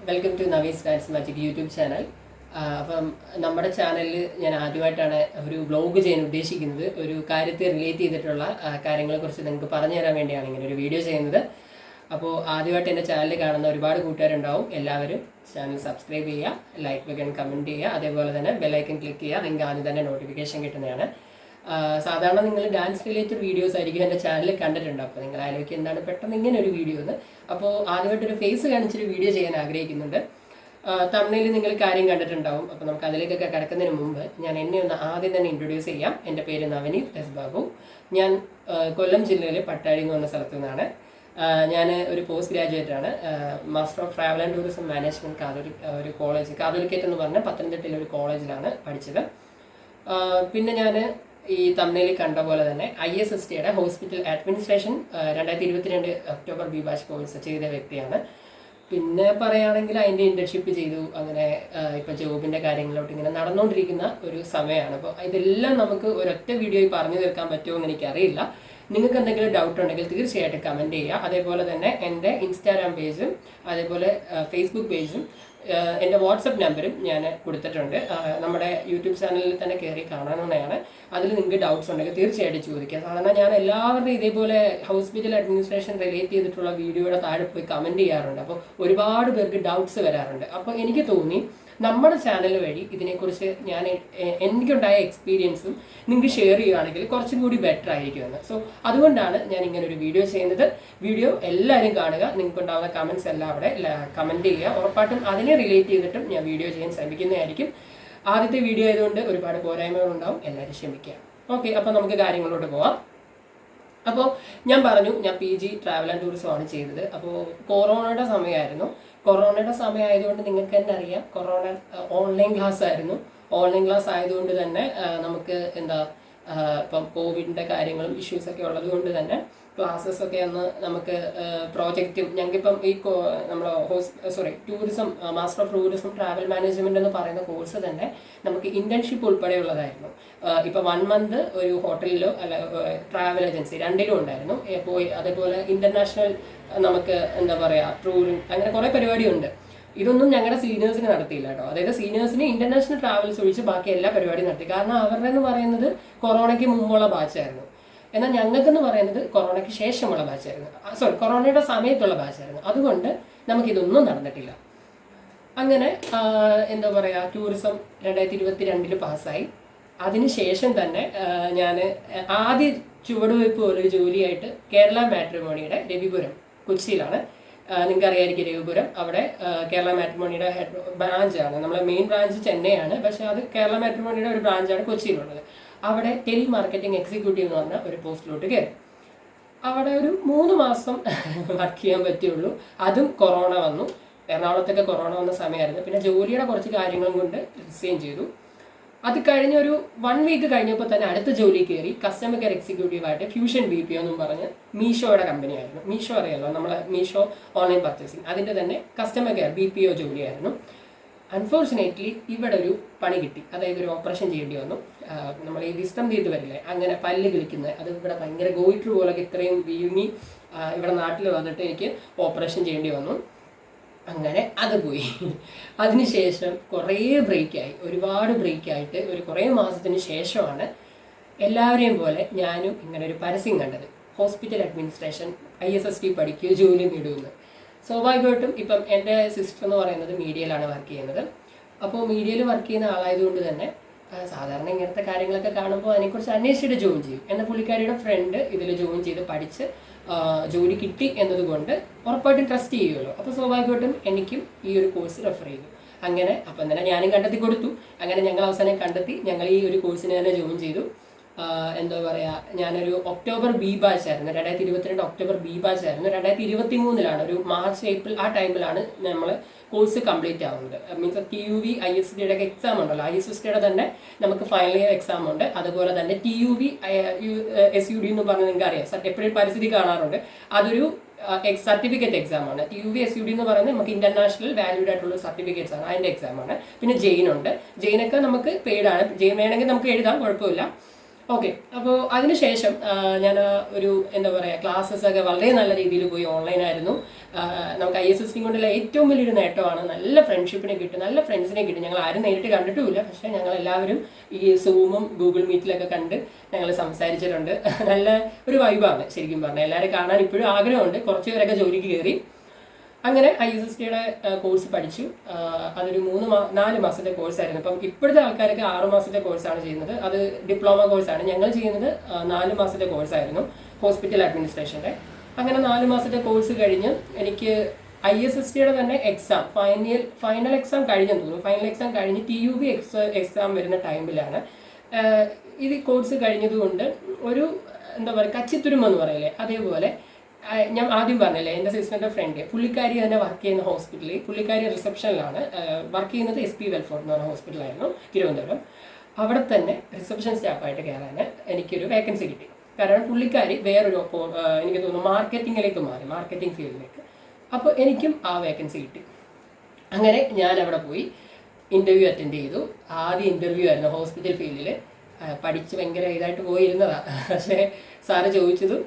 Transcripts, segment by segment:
Welcome to നവീസ് dance magic YouTube channel. അപ്പം നമ്മുടെ ചാനലിൽ ഞാൻ ആദ്യമായിട്ടാണ് ഒരു വ്ലോഗ് ചെയ്യാൻ ഉദ്ദേശിക്കുന്നത്. ഒരു കാര്യത്തെ റിലേറ്റ് ചെയ്തിട്ടുള്ള കാര്യങ്ങളെക്കുറിച്ച് നിങ്ങൾക്ക് പറഞ്ഞു തരാൻ വേണ്ടിയാണ് ഇങ്ങനെ ഒരു വീഡിയോ ചെയ്യുന്നത്. അപ്പോൾ ആദ്യമായിട്ട് എൻ്റെ ചാനൽ കാണുന്ന ഒരുപാട് കൂട്ടുകാരുണ്ടാവും. എല്ലാവരും ചാനൽ സബ്സ്ക്രൈബ് ചെയ്യുക, ലൈക്ക് ബട്ടൺ കമൻറ്റ് ചെയ്യുക, അതേപോലെ തന്നെ ബെല്ലൈക്കൺ ക്ലിക്ക് ചെയ്യുക. നിങ്ങൾക്ക് ആദ്യം തന്നെ നോട്ടിഫിക്കേഷൻ കിട്ടുന്നതാണ്. സാധാരണ നിങ്ങൾ ഡാൻസ് റിലേറ്റഡ് വീഡിയോസ് ആയിരിക്കും എൻ്റെ ചാനലിൽ കണ്ടിട്ടുണ്ട്. അപ്പോൾ നിങ്ങൾ ആലോചിക്കുക എന്താണ് പെട്ടെന്ന് ഇങ്ങനെ ഒരു വീഡിയോ എന്ന്. അപ്പോൾ ആദ്യമായിട്ടൊരു ഫേസ് കാണിച്ചൊരു വീഡിയോ ചെയ്യാൻ ആഗ്രഹിക്കുന്നുണ്ട്. തമിഴിൽ നിങ്ങൾ കാര്യം കണ്ടിട്ടുണ്ടാവും. അപ്പോൾ നമുക്ക് അതിലേക്കൊക്കെ കിടക്കുന്നതിന് മുമ്പ് ഞാൻ എന്നെ ഒന്ന് ആദ്യം തന്നെ ഇൻട്രൊഡ്യൂസ് ചെയ്യാം. എൻ്റെ പേര് നവനീത് എസ് ബാബു. ഞാൻ കൊല്ലം ജില്ലയിലെ പട്ടാഴി എന്ന് പറഞ്ഞ സ്ഥലത്തു നിന്നാണ്. ഞാൻ ഒരു പോസ്റ്റ് ഗ്രാജുവേറ്റ് ആണ്. Master of travel and tourism management ഒരു കോളേജ് കാതോലിക്കേറ്റ് എന്ന് പറഞ്ഞ പത്തനംതിട്ടയിലെ ഒരു കോളേജിലാണ് പഠിച്ചത്. പിന്നെ ഞാൻ ഈ തമിഴിൽ കണ്ട പോലെ തന്നെ ISSTയുടെ hospital administration 2022 October B batch course ചെയ്ത വ്യക്തിയാണ്. പിന്നെ പറയുകയാണെങ്കിൽ അതിൻ്റെ ഇൻറ്റേൺഷിപ്പ് ചെയ്തു. അങ്ങനെ ഇപ്പോൾ ജോബിൻ്റെ കാര്യങ്ങളിലോട്ട് ഇങ്ങനെ നടന്നുകൊണ്ടിരിക്കുന്ന ഒരു സമയമാണ്. അപ്പോൾ ഇതെല്ലാം നമുക്ക് ഒരൊറ്റ വീഡിയോയിൽ പറഞ്ഞു തീർക്കാൻ പറ്റുമോ എന്ന് എനിക്കറിയില്ല. നിങ്ങൾക്ക് എന്തെങ്കിലും ഡൗട്ട് ഉണ്ടെങ്കിൽ തീർച്ചയായിട്ടും കമൻറ്റ് ചെയ്യുക. അതേപോലെ തന്നെ എൻ്റെ ഇൻസ്റ്റാഗ്രാം പേജും അതേപോലെ ഫേസ്ബുക്ക് പേജും എൻ്റെ വാട്സപ്പ് നമ്പറും ഞാൻ കൊടുത്തിട്ടുണ്ട്. നമ്മുടെ യൂട്യൂബ് ചാനലിൽ തന്നെ കയറി കാണാവുന്നതാണ്. അതിൽ നിങ്ങൾക്ക് ഡൗട്ട്സ് ഉണ്ടെങ്കിൽ തീർച്ചയായിട്ടും ചോദിക്കുക. സാധാരണ ഞാൻ എല്ലാവരുടെയും ഇതേപോലെ ഹോസ്പിറ്റൽ അഡ്മിനിസ്ട്രേഷൻ റിലേറ്റ് ചെയ്തിട്ടുള്ള വീഡിയോയുടെ താഴെ പോയി കമൻറ്റ് ചെയ്യാറുണ്ട്. അപ്പോൾ ഒരുപാട് പേർക്ക് ഡൗട്ട്സ് വരാറുണ്ട്. അപ്പോൾ എനിക്ക് തോന്നി നമ്മുടെ ചാനൽ വഴി ഇതിനെക്കുറിച്ച് ഞാൻ എനിക്കുണ്ടായ എക്സ്പീരിയൻസും നിങ്ങൾക്ക് ഷെയർ ചെയ്യുകയാണെങ്കിൽ കുറച്ചും കൂടി ബെറ്റർ ആയിരിക്കുമെന്ന്. സോ അതുകൊണ്ടാണ് ഞാൻ ഇങ്ങനെ ഒരു വീഡിയോ ചെയ്യുന്നത്. വീഡിയോ എല്ലാവരും കാണുക. നിങ്ങൾക്കുണ്ടാകുന്ന കമൻറ്റ്സ് എല്ലാം അവിടെ കമൻറ്റ് ചെയ്യുക. ഉറപ്പായിട്ടും അതിനെ റിലേറ്റ് ചെയ്തിട്ടും ഞാൻ വീഡിയോ ചെയ്യാൻ ശ്രമിക്കുന്നതായിരിക്കും. ആദ്യത്തെ വീഡിയോ ആയതുകൊണ്ട് ഒരുപാട് പോരായ്മകളുണ്ടാവും. എല്ലാവരും ക്ഷമിക്കുക. ഓക്കെ, അപ്പോൾ നമുക്ക് കാര്യങ്ങളോട്ട് പോവാം. അപ്പോൾ ഞാൻ പറഞ്ഞു, ഞാൻ PG ട്രാവൽ ആൻഡ് ടൂറിസം ആണ് ചെയ്തത്. അപ്പോൾ കൊറോണയുടെ സമയമായതുകൊണ്ട് നിങ്ങൾക്ക് തന്നെ അറിയാം, കൊറോണ ഓൺലൈൻ ക്ലാസ് ആയിരുന്നു. ഓൺലൈൻ ക്ലാസ് ആയതുകൊണ്ട് തന്നെ നമുക്ക് ഇപ്പം കോവിഡിൻ്റെ കാര്യങ്ങളും ഇഷ്യൂസൊക്കെ ഉള്ളത് കൊണ്ട് തന്നെ ക്ലാസ്സസ് ഒക്കെ അന്ന് നമുക്ക് പ്രോജക്റ്റും ഞങ്ങൾക്കിപ്പം ഈ tourism master of tourism travel management എന്ന് പറയുന്ന കോഴ്സ് തന്നെ നമുക്ക് ഇന്റേൺഷിപ്പ് ഉൾപ്പെടെയുള്ളതായിരുന്നു. ഇപ്പം 1 month ഒരു ഹോട്ടലിലോ അല്ല ട്രാവൽ ഏജൻസി രണ്ടിലും ഉണ്ടായിരുന്നു. അതേപോലെ ഇന്റർനാഷണൽ നമുക്ക് ടൂറിങ് അങ്ങനെ കുറേ പരിപാടിയുണ്ട്. ഇതൊന്നും ഞങ്ങളുടെ സീനിയേഴ്സിന് നടത്തിയില്ല കേട്ടോ. അതായത് സീനിയേഴ്സിന് ഇന്റർനാഷണൽ ട്രാവൽസ് ഒഴിച്ച് ബാക്കി എല്ലാ പരിപാടിയും നടത്തി. കാരണം അവരുടെ എന്ന് പറയുന്നത് കൊറോണയ്ക്ക് മുമ്പുള്ള ബാച്ചായിരുന്നു. എന്നാൽ ഞങ്ങൾക്കെന്ന് പറയുന്നത് കൊറോണയ്ക്ക് ശേഷമുള്ള ബാച്ചായിരുന്നു. കൊറോണയുടെ സമയത്തുള്ള ബാച്ചായിരുന്നു. അതുകൊണ്ട് നമുക്കിതൊന്നും നടന്നിട്ടില്ല. അങ്ങനെ ടൂറിസം 2022 പാസ്സായി. അതിനുശേഷം തന്നെ ഞാൻ ആദ്യ ചുവടുവയ്പ് പോലൊരു ജോലിയായിട്ട് കേരള മാട്രിമോണിയുടെ രവിപുരം കൊച്ചിയിലാണ്. നിങ്ങൾക്ക് അറിയാമായിരിക്കും രവിപുരം. അവിടെ കേരള മാട്രിമോണിയുടെ ഹെഡ് ബ്രാഞ്ചാണ്. നമ്മളെ മെയിൻ ബ്രാഞ്ച് ചെന്നൈയാണ്, പക്ഷേ അത് കേരള മാട്രിമോണിയുടെ ഒരു ബ്രാഞ്ചാണ് കൊച്ചിയിലുള്ളത്. അവിടെ ടെലി മാർക്കറ്റിംഗ് എക്സിക്യൂട്ടീവ് എന്ന് പറഞ്ഞ ഒരു പോസ്റ്റിലോട്ട് കയറി. അവിടെ ഒരു 3 മാസം വർക്ക് ചെയ്യാൻ പറ്റുള്ളൂ. അതും കൊറോണ വന്നു. എറണാകുളത്തൊക്കെ കൊറോണ വന്ന സമയമായിരുന്നു. പിന്നെ ജോലിയുടെ കുറച്ച് കാര്യങ്ങളും കൊണ്ട് റിസൈൻ ചെയ്തു. അത് കഴിഞ്ഞ ഒരു 1 week കഴിഞ്ഞപ്പോൾ തന്നെ അടുത്ത ജോലി കയറി. കസ്റ്റമർ കെയർ എക്സിക്യൂട്ടീവായിട്ട് ഫ്യൂഷൻ BPO എന്നും പറഞ്ഞ് മീഷോയുടെ കമ്പനിയായിരുന്നു. മീഷോ അറിയാലോ, നമ്മളെ മീഷോ ഓൺലൈൻ പർച്ചേസിങ്, അതിൻ്റെ തന്നെ കസ്റ്റമർ കെയർ BPO ജോലിയായിരുന്നു. അൺഫോർച്ചുനേറ്റ്ലി ഇവിടെ ഒരു പണി കിട്ടി. അതായത് ഒരു ഓപ്പറേഷൻ ചെയ്യേണ്ടി വന്നു. നമ്മൾ ഈ വിസ്റ്റം തീർത്ത് വരില്ലേ, അങ്ങനെ പല്ല് കിളിക്കുന്നത്, അത് ഇവിടെ ഭയങ്കര ഗോയിട്രു പോലൊക്കെ ഇത്രയും വീങ്ങി ഇവിടെ നാട്ടിൽ വന്നിട്ട് എനിക്ക് ഓപ്പറേഷൻ ചെയ്യേണ്ടി വന്നു. അങ്ങനെ അത് പോയി. അതിനുശേഷം കുറേ ബ്രേക്കായി, ഒരുപാട് ബ്രേക്കായിട്ട് കുറേ മാസത്തിന് ശേഷമാണ് എല്ലാവരെയും പോലെ ഞാനും ഇങ്ങനെ ഒരു പരസ്യം കണ്ടത്. ഹോസ്പിറ്റൽ അഡ്മിനിസ്ട്രേഷൻ ISST പഠിക്കുക, ജോലി നേടുമെന്ന്. സ്വാഭാവികമായിട്ടും ഇപ്പം എൻ്റെ സിസ്റ്റർ എന്ന് പറയുന്നത് മീഡിയയിലാണ് വർക്ക് ചെയ്യുന്നത്. അപ്പോൾ മീഡിയയിൽ വർക്ക് ചെയ്യുന്ന ആളായതുകൊണ്ട് തന്നെ സാധാരണ ഇങ്ങനത്തെ കാര്യങ്ങളൊക്കെ കാണുമ്പോൾ അതിനെക്കുറിച്ച് അന്വേഷിച്ചിട്ട് ജോയിൻ ചെയ്യും. എന്നാൽ പുള്ളിക്കാരിയുടെ ഫ്രണ്ട് ഇതിൽ ജോയിൻ ചെയ്ത് പഠിച്ച് ജോലി കിട്ടി എന്നതുകൊണ്ട് ഉറപ്പായിട്ടും ട്രസ്റ്റ് ചെയ്യുമല്ലോ. അപ്പോൾ സ്വാഭാവികമായിട്ടും എനിക്കും ഈ ഒരു കോഴ്സ് റെഫർ ചെയ്തു. അങ്ങനെ അപ്പം തന്നെ ഞാനും കണ്ടെത്തി കൊടുത്തു. അങ്ങനെ ഞങ്ങൾ അവസാനം കണ്ടെത്തി ഞങ്ങൾ ഈ ഒരു കോഴ്സിന് തന്നെ ജോയിൻ ചെയ്തു. ഞാനൊരു ഒക്ടോബർ ബി ബാച്ചായിരുന്നു. 2022 ഒക്ടോബർ ബി ബാച്ചായിരുന്നു. 2023 ഒരു മാർച്ച് ഏപ്രിൽ ആ ടൈമിലാണ് നമ്മൾ കോഴ്സ് കംപ്ലീറ്റ് ആവുന്നത്. മീൻസ് TUV ISSTയുടെ ഒക്കെ എക്സാം ഉണ്ടല്ലോ. ISSTയുടെ തന്നെ നമുക്ക് ഫൈനൽ ഇയർ എക്സാം ഉണ്ട്. അതുപോലെ തന്നെ TUV SUD എന്ന് പറഞ്ഞാൽ നിങ്ങൾക്ക് അറിയാം, എപ്പോഴും പരിസ്ഥിതി കാണാറുണ്ട്. അതൊരു സർട്ടിഫിക്കറ്റ് എക്സാം ആണ്. TUV SUD എന്ന് പറയുന്നത് നമുക്ക് ഇന്റർനാഷണൽ വാല്യൂഡ് ആയിട്ടുള്ള സർട്ടിഫിക്കറ്റ്സ് ആണ്. അതിൻ്റെ എക്സാം ആണ്. പിന്നെ ജെയിൻ ഉണ്ട്. ജെയിനൊക്കെ നമുക്ക് പെയ്ഡാണ്. ജെയിൻ വേണമെങ്കിൽ നമുക്ക് എഴുതാം, കുഴപ്പമില്ല. ഓക്കെ, അപ്പോൾ അതിനുശേഷം ഞാൻ ഒരു എന്താ പറയുക ക്ലാസ്സസ് ഒക്കെ വളരെ നല്ല രീതിയിൽ പോയി, ഓൺലൈനായിരുന്നു. നമുക്ക് ISST കൊണ്ടുള്ള ഏറ്റവും വലിയൊരു നേട്ടമാണ് നല്ല ഫ്രണ്ട്ഷിപ്പിനെ കിട്ടും, നല്ല ഫ്രണ്ട്സിനെ കിട്ടും. ഞങ്ങൾ ആരും നേരിട്ട് കണ്ടിട്ടുമില്ല, പക്ഷേ ഞങ്ങൾ എല്ലാവരും ഈ സൂമും ഗൂഗിൾ മീറ്റിലൊക്കെ കണ്ട് ഞങ്ങൾ സംസാരിച്ചിട്ടുണ്ട്. നല്ല ഒരു വൈബാണ് ശരിക്കും പറഞ്ഞാൽ. എല്ലാവരും കാണാൻ ഇപ്പോഴും ആഗ്രഹമുണ്ട്. കുറച്ച് പേരൊക്കെ ജോലിക്ക് കയറി. അങ്ങനെ ISSTയുടെ കോഴ്സ് പഠിച്ചു. അതൊരു 4 മാസത്തെ കോഴ്സായിരുന്നു. ഇപ്പം ഇപ്പോഴത്തെ ആൾക്കാരൊക്കെ 6 മാസത്തെ കോഴ്സാണ് ചെയ്യുന്നത്. അത് ഡിപ്ലോമ കോഴ്സാണ്. ഞങ്ങൾ ചെയ്യുന്നത് 4 മാസത്തെ കോഴ്സായിരുന്നു, ഹോസ്പിറ്റൽ അഡ്മിനിസ്ട്രേഷൻ്റെ. അങ്ങനെ 4 മാസത്തെ കോഴ്സ് കഴിഞ്ഞ് എനിക്ക് ISSTയുടെ തന്നെ എക്സാം, ഫൈനൽ എക്സാം കഴിഞ്ഞെന്ന് തോന്നുന്നു. ഫൈനൽ എക്സാം കഴിഞ്ഞ് TUV എക്സാം വരുന്ന ടൈമിലാണ് ഇത് കോഴ്സ് കഴിഞ്ഞതുകൊണ്ട് ഒരു എന്താ പറയുക കച്ചിത്തുരുമെന്ന് പറയില്ലേ, അതേപോലെ ഞാൻ ആദ്യം പറഞ്ഞല്ലേ എൻ്റെ സിസ്റ്ററിൻ്റെ ഫ്രണ്ട്, പുള്ളിക്കാരി തന്നെ വർക്ക് ചെയ്യുന്ന ഹോസ്പിറ്റലിൽ, പുള്ളിക്കാരി റിസപ്ഷനിലാണ് വർക്ക് ചെയ്യുന്നത്. SP വെൽഫെയർ എന്ന് പറഞ്ഞ ഹോസ്പിറ്റലായിരുന്നു തിരുവനന്തപുരം. അവിടെ തന്നെ റിസപ്ഷൻ സ്റ്റാഫായിട്ട് കയറാൻ എനിക്കൊരു വേക്കൻസി കിട്ടി. കാരണം പുള്ളിക്കാരി വേറൊരു എനിക്ക് തോന്നുന്നു മാർക്കറ്റിങ്ങിലേക്ക് മാറി, മാർക്കറ്റിംഗ് ഫീൽഡിലേക്ക്. അപ്പോൾ എനിക്കും ആ വേക്കൻസി കിട്ടി. അങ്ങനെ ഞാൻ അവിടെ പോയി ഇൻ്റർവ്യൂ അറ്റൻഡ് ചെയ്തു. ആദ്യ ഇൻ്റർവ്യൂ ആയിരുന്നു ഹോസ്പിറ്റൽ ഫീൽഡിൽ. പഠിച്ച് ഭയങ്കര ഇതായിട്ട് പോയിരുന്നതാണ്. പക്ഷേ സാറ് ചോദിച്ചതും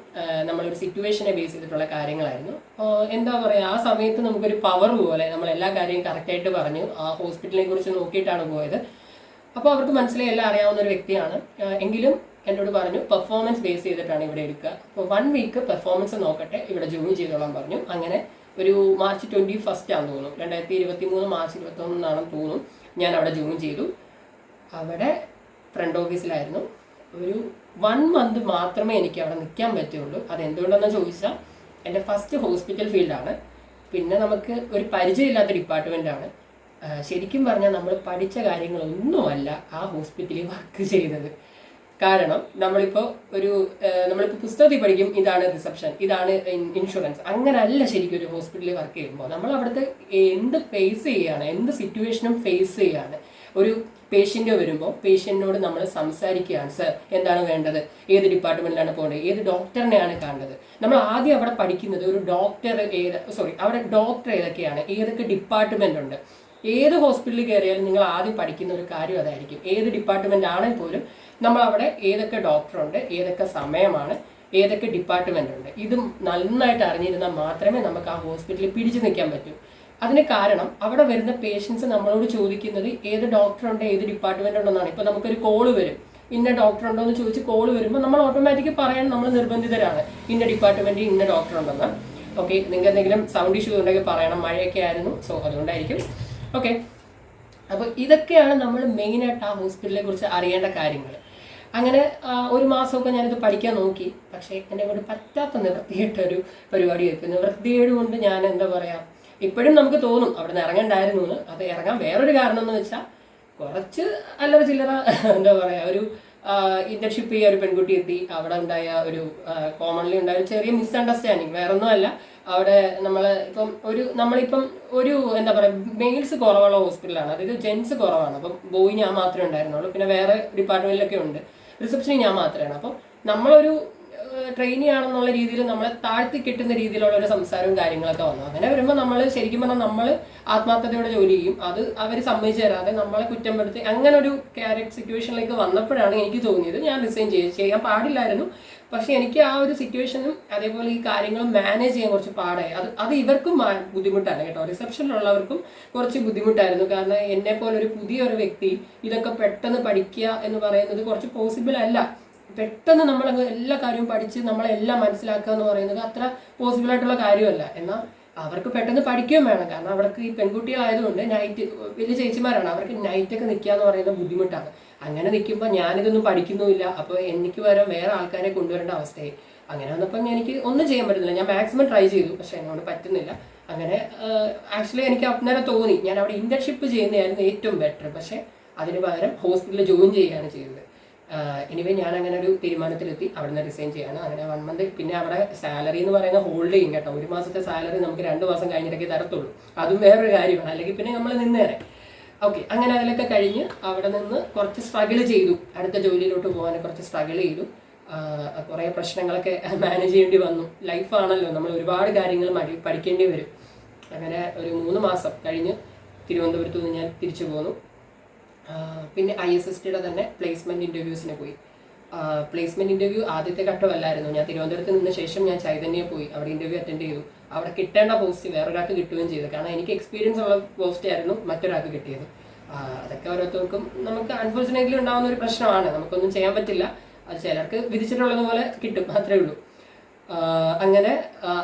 നമ്മളൊരു സിറ്റുവേഷനെ ബേസ് ചെയ്തിട്ടുള്ള കാര്യങ്ങളായിരുന്നു. എന്താ പറയുക, ആ സമയത്ത് നമുക്കൊരു പവർ പോലെ നമ്മൾ എല്ലാ കാര്യവും കറക്റ്റായിട്ട് പറഞ്ഞു. ആ ഹോസ്പിറ്റലിനെ കുറിച്ച് നോക്കിയിട്ടാണ് പോയത്. അപ്പോൾ അവർക്ക് മനസ്സിലായി എല്ലാം അറിയാവുന്ന ഒരു വ്യക്തിയാണ്. എങ്കിലും എന്നോട് പറഞ്ഞു പെർഫോമൻസ് ബേസ് ചെയ്തിട്ടാണ് ഇവിടെ എടുക്കുക. അപ്പോൾ 1 വീക്ക് പെർഫോമൻസ് നോക്കട്ടെ, ഇവിടെ ജോയിൻ ചെയ്തോളാൻ പറഞ്ഞു. അങ്ങനെ ഒരു മാർച്ച് 21 ആണെന്ന് തോന്നുന്നു, 2023 മാർച്ച് 21 ആണെന്ന് തോന്നുന്നു, ഞാൻ അവിടെ ജോയിൻ ചെയ്തു. അവിടെ ഫ്രണ്ട് ഓഫീസിലായിരുന്നു. ഒരു 1 മന്ത് മാത്രമേ എനിക്ക് അവിടെ നിൽക്കാൻ പറ്റുള്ളൂ. അതെന്തുകൊണ്ടെന്ന് ചോദിച്ചാൽ എൻ്റെ ഫസ്റ്റ് ഹോസ്പിറ്റൽ ഫീൽഡാണ്. പിന്നെ നമുക്ക് ഒരു പരിചയമില്ലാത്ത ഡിപ്പാർട്ട്മെൻറ്റാണ്. ശരിക്കും പറഞ്ഞാൽ നമ്മൾ പഠിച്ച കാര്യങ്ങളൊന്നുമല്ല ആ ഹോസ്പിറ്റലിൽ വർക്ക് ചെയ്തത്. കാരണം നമ്മളിപ്പോൾ പുസ്തകത്തിൽ പഠിക്കും, ഇതാണ് റിസപ്ഷൻ, ഇതാണ് ഇൻഷുറൻസ്. അങ്ങനല്ല ശരിക്കും ഒരു ഹോസ്പിറ്റലിൽ വർക്ക് ചെയ്യുമ്പോൾ നമ്മൾ അവിടുത്തെ എന്ത് ഫേസ് ചെയ്യുകയാണ്, എന്ത് സിറ്റുവേഷനും ഫേസ് ചെയ്യുകയാണ്. ഒരു പേഷ്യൻ്റ് വരുമ്പോൾ പേഷ്യൻറ്റിനോട് നമ്മൾ സംസാരിക്കുകയാണ്. സർ എന്താണ് വേണ്ടത്, ഏത് ഡിപ്പാർട്ട്മെൻറ്റിലാണ് പോകേണ്ടത്, ഏത് ഡോക്ടറിനെയാണ് കാണേണ്ടത്. നമ്മൾ ആദ്യം അവിടെ പഠിക്കുന്നത് ഒരു അവിടെ ഡോക്ടർ ഏതൊക്കെയാണ്, ഏതൊക്കെ ഡിപ്പാർട്ട്മെൻ്റ് ഉണ്ട്. ഏത് ഹോസ്പിറ്റലിൽ കയറിയാലും നിങ്ങൾ ആദ്യം പഠിക്കുന്ന ഒരു കാര്യം അതായിരിക്കും. ഏത് ഡിപ്പാർട്ട്മെൻ്റ് ആണെങ്കിൽ പോലും നമ്മളവിടെ ഏതൊക്കെ ഡോക്ടറുണ്ട്, ഏതൊക്കെ സമയമാണ്, ഏതൊക്കെ ഡിപ്പാർട്ട്മെൻ്റ് ഉണ്ട്, ഇത് നന്നായിട്ട് അറിഞ്ഞിരുന്നാൽ മാത്രമേ നമുക്ക് ആ ഹോസ്പിറ്റലിൽ പിടിച്ചു നിൽക്കാൻ പറ്റൂ. അതിന് കാരണം അവിടെ വരുന്ന പേഷ്യൻസ് നമ്മളോട് ചോദിക്കുന്നത് ഏത് ഡോക്ടറുണ്ട്, ഏത് ഡിപ്പാർട്ട്മെൻ്റ് ഉണ്ടെന്നാണ്. ഇപ്പോൾ നമുക്കൊരു കോള് വരും, ഇന്ന ഡോക്ടർ ഉണ്ടോ എന്ന് ചോദിച്ച് കോള് വരുമ്പോൾ നമ്മൾ ഓട്ടോമാറ്റിക്കലി പറയാൻ നമ്മൾ നിർബന്ധിതരാണ്, ഇന്ന ഡിപ്പാർട്ട്മെൻറ്റിൽ ഇന്ന ഡോക്ടർ ഉണ്ടെന്ന്. ഓക്കെ, നിങ്ങൾക്ക് എന്തെങ്കിലും സൗണ്ട് ഇഷ്യൂ ഉണ്ടെങ്കിൽ പറയണം, മഴയൊക്കെ ആയിരുന്നു, സോ അതുകൊണ്ടായിരിക്കും. ഓക്കെ, അപ്പോൾ ഇതൊക്കെയാണ് നമ്മൾ മെയിനായിട്ട് ആ ഹോസ്പിറ്റലിനെ കുറിച്ച് അറിയേണ്ട കാര്യങ്ങൾ. അങ്ങനെ 1 മാസമൊക്കെ ഞാനിത് പഠിക്കാൻ നോക്കി. പക്ഷേ എന്നെ കൊണ്ട് പറ്റാത്ത നിവൃത്തിയിട്ടൊരു പരിപാടിയായിരുന്നു. നിവൃത്തിയേട് കൊണ്ട് ഞാൻ എന്താ പറയുക, ഇപ്പോഴും നമുക്ക് തോന്നും അവിടെ നിന്ന് ഇറങ്ങണ്ടായിരുന്നു എന്ന്. അത് ഇറങ്ങാൻ വേറൊരു കാരണം എന്ന് വെച്ചാൽ കുറച്ച് അല്ലറ ചില്ലറ എന്താ പറയുക, ഒരു ഇന്റേൺഷിപ്പ് ചെയ്യാൻ ഒരു പെൺകുട്ടി എത്തി. അവിടെ ഉണ്ടായ ഒരു കോമൺലി ഉണ്ടായ ഒരു ചെറിയ മിസ്അണ്ടർസ്റ്റാൻഡിങ്, വേറൊന്നുമല്ല. അവിടെ നമ്മളിപ്പം ഒരു എന്താ പറയുക, മെയിൽസ് കുറവുള്ള ഹോസ്പിറ്റലാണ്, അതായത് ജെൻസ് കുറവാണ്. അപ്പം ബോയ് ഞാൻ മാത്രമേ ഉണ്ടായിരുന്നുള്ളൂ. പിന്നെ വേറെ ഡിപ്പാർട്ട്മെന്റിലൊക്കെ ഉണ്ട്, റിസപ്ഷനിൽ ഞാൻ മാത്രമാണ്. അപ്പം നമ്മളൊരു ട്രെയിനി ആണെന്നുള്ള രീതിയിൽ നമ്മളെ താഴ്ത്തി കിട്ടുന്ന രീതിയിലുള്ള ഒരു സംസാരവും കാര്യങ്ങളൊക്കെ വന്നു. അങ്ങനെ വരുമ്പോൾ നമ്മൾ ശരിക്കും പറഞ്ഞാൽ നമ്മൾ ആത്മാർത്ഥതയോടെ ജോലി ചെയ്യും. അത് അവർ സമ്മതിച്ചു തരാതെ നമ്മളെ കുറ്റപ്പെടുത്തി അങ്ങനെ ഒരു സിറ്റുവേഷനിലേക്ക് വന്നപ്പോഴാണ് എനിക്ക് തോന്നിയത് ഞാൻ റിസൈൻ ചെയ്യാൻ പാടില്ലായിരുന്നു. പക്ഷെ എനിക്ക് ആ ഒരു സിറ്റുവേഷനും അതേപോലെ ഈ കാര്യങ്ങളും മാനേജ് ചെയ്യാൻ കുറച്ച് പാടായി. അത് ഇവർക്കും ബുദ്ധിമുട്ടാണ് കേട്ടോ, റിസപ്ഷനിലുള്ളവർക്കും കുറച്ച് ബുദ്ധിമുട്ടായിരുന്നു. കാരണം എന്നെ പോലെ ഒരു പുതിയൊരു വ്യക്തി ഇതൊക്കെ പെട്ടെന്ന് പഠിക്കുക എന്ന് പറയുന്നത് കുറച്ച് പോസിബിൾ അല്ല. പെട്ടെന്ന് നമ്മളങ്ങ് എല്ലാ കാര്യവും പഠിച്ച് നമ്മളെല്ലാം മനസ്സിലാക്കുക എന്ന് പറയുന്നത് അത്ര പോസിബിൾ ആയിട്ടുള്ള കാര്യമല്ല. എന്നാൽ അവർക്ക് പെട്ടെന്ന് പഠിക്കുകയും വേണം. കാരണം അവർക്ക് ഈ പെൺകുട്ടികളായതുകൊണ്ട് നൈറ്റ്, വലിയ ചേച്ചിമാരാണ്, അവർക്ക് നൈറ്റൊക്കെ നിൽക്കുക എന്ന് പറയുന്നത് ബുദ്ധിമുട്ടാണ്. അങ്ങനെ നിൽക്കുമ്പോൾ ഞാനിതൊന്നും പഠിക്കുന്നുമില്ല. അപ്പോൾ എനിക്ക് വരാൻ വേറെ ആൾക്കാരെ കൊണ്ടുവരേണ്ട അവസ്ഥയായി. അങ്ങനെ വന്നപ്പം എനിക്ക് ഒന്നും ചെയ്യാൻ പറ്റുന്നില്ല. ഞാൻ മാക്സിമം ട്രൈ ചെയ്തു, പക്ഷെ എന്നോട് പറ്റുന്നില്ല. അങ്ങനെ ആക്ച്വലി എനിക്ക് അന്നേരം തോന്നി ഞാൻ അവിടെ ഇന്റേൺഷിപ്പ് ചെയ്യുന്നതായിരുന്നു ഏറ്റവും ബെറ്റർ. പക്ഷെ അതിന് പകരം ഹോസ്പിറ്റലിൽ ജോയിൻ ചെയ്യുകയാണ് ചെയ്തത്. എനിവേ ഞാൻ അങ്ങനെ ഒരു തീരുമാനത്തിലെത്തി, അവിടെ നിന്ന് റിസൈൻ ചെയ്യാണ്. അങ്ങനെ 1 മന്ത്. പിന്നെ അവിടെ സാലറി എന്ന് പറയുന്നത് ഹോൾഡ് ചെയ്യും കേട്ടോ. 1 മാസത്തെ സാലറി നമുക്ക് 2 മാസം കഴിഞ്ഞിട്ടൊക്കെ തരത്തുള്ളൂ. അതും വേറൊരു കാര്യമാണ്, അല്ലെങ്കിൽ പിന്നെ നമ്മൾ നിന്നേറെ. ഓക്കെ, അങ്ങനെ അതിലൊക്കെ കഴിഞ്ഞ് അവിടെ നിന്ന് കുറച്ച് സ്ട്രഗിൾ ചെയ്തു. അടുത്ത ജോലിയിലോട്ട് പോകാൻ കുറച്ച് സ്ട്രഗിൾ ചെയ്തു. കുറേ പ്രശ്നങ്ങളൊക്കെ മാനേജ് ചെയ്യേണ്ടി വന്നു. ലൈഫാണല്ലോ, നമ്മൾ ഒരുപാട് കാര്യങ്ങൾ പഠിക്കേണ്ടി വരും. അങ്ങനെ ഒരു 3 മാസം കഴിഞ്ഞ് തിരുവനന്തപുരത്ത് നിന്ന് ഞാൻ തിരിച്ചു പോന്നു. പിന്നെ ISSTയുടെ തന്നെ പ്ലേസ്മെൻറ്റ് ഇൻ്റർവ്യൂസിന് പോയി. പ്ലേസ്മെന്റ് ഇന്റർവ്യൂ ആദ്യത്തെ ഘട്ടമല്ലായിരുന്നു. ഞാൻ തിരുവനന്തപുരത്ത് നിന്ന ശേഷം ഞാൻ ചൈതന്യ പോയി അവിടെ ഇന്റർവ്യൂ അറ്റൻഡ് ചെയ്തു. അവിടെ കിട്ടേണ്ട പോസ്റ്റ് വേറൊരാൾക്ക് കിട്ടുകയും ചെയ്തു. കാരണം എനിക്ക് എക്സ്പീരിയൻസ് ഉള്ള പോസ്റ്റ് ആയിരുന്നു മറ്റൊരാൾക്ക് കിട്ടിയത്. അതൊക്കെ ഓരോരുത്തർക്കും നമുക്ക് അൺഫോർച്ചുനേറ്റ്ലി ഉണ്ടാകുന്ന ഒരു പ്രശ്നമാണ്. നമുക്കൊന്നും ചെയ്യാൻ പറ്റില്ല. അത് ചിലർക്ക് വിധിച്ചിട്ടുള്ളത് പോലെ കിട്ടും, അത്രേ ഉള്ളൂ. അങ്ങനെ